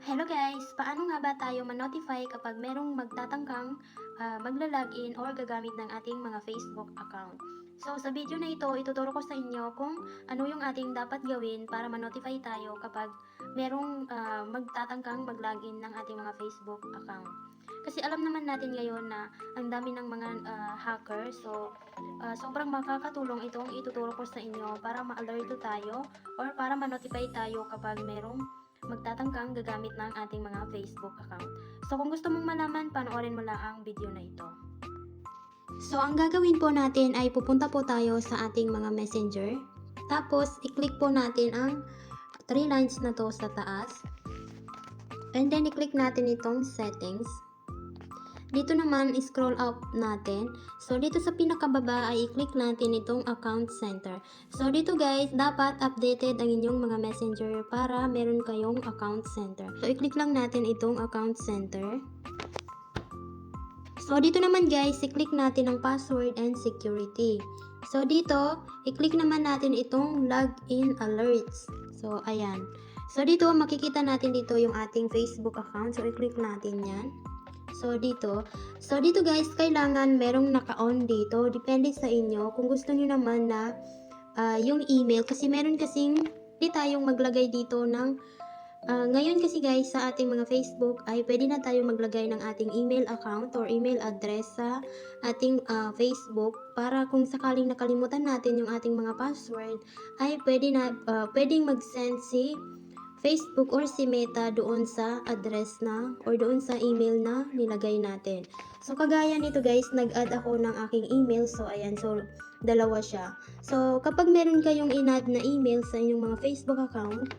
Hello guys! Paano nga ba tayo ma-notify kapag merong magtatangkang magla-login or gagamit ng ating mga Facebook account? So sa video na ito, ituturo ko sa inyo kung ano yung ating dapat gawin para ma-notify tayo kapag merong magtatangkang mag-login ng ating mga Facebook account. Kasi alam naman natin ngayon na ang dami ng mga hacker, so sobrang makakatulong itong ituturo ko sa inyo para ma-alert tayo or para ma-notify tayo kapag merong magtatangkang gagamit ng ating mga Facebook account. So kung gusto mong malaman, panoorin mo lang ang video na ito. So ang gagawin po natin ay pupunta po tayo sa ating mga messenger. Tapos i-click po natin ang 3 lines na to sa taas. And then i-click natin itong settings. Dito naman, scroll up natin. So, dito sa pinakababa ay i-click natin itong account center. So, dito guys, dapat updated ang inyong mga messenger para meron kayong account center. So, i-click lang natin itong account center. So, dito naman guys, i-click natin ang password and security. So, dito, i-click naman natin itong login alerts. So, ayan. So, dito, makikita natin dito yung ating Facebook account. So, i-click natin yan. So dito guys, kailangan merong naka-on dito. Depende sa inyo kung gusto niyo naman na yung email, kasi meron kasing di tayong maglagay dito ng ngayon kasi guys sa ating mga Facebook ay pwede na tayo maglagay ng ating email account or email address sa ating Facebook para kung sakaling nakalimutan natin yung ating mga password ay pwedeng mag-send si Facebook or si Meta doon sa address na or doon sa email na nilagay natin. So kagaya nito guys, nag-add ako ng aking email. So ayan, so dalawa siya. So kapag meron kayong in-add na email sa inyong mga Facebook account,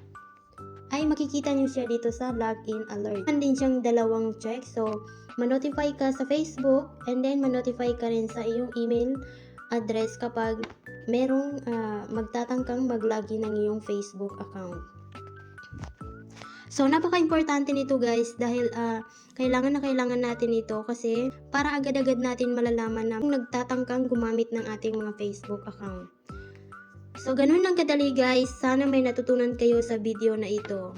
ay makikita niyo siya dito sa login alert. Meron din siyang dalawang check. So ma-notify ka sa Facebook and then ma-notify ka rin sa iyong email address kapag merong magtatangkang mag-login ng iyong Facebook account. So, napaka-importante nito guys dahil kailangan na kailangan natin ito kasi para agad-agad natin malalaman na kung nagtatangkang gumamit ng ating mga Facebook account. So, ganun lang kadali guys. Sana may natutunan kayo sa video na ito.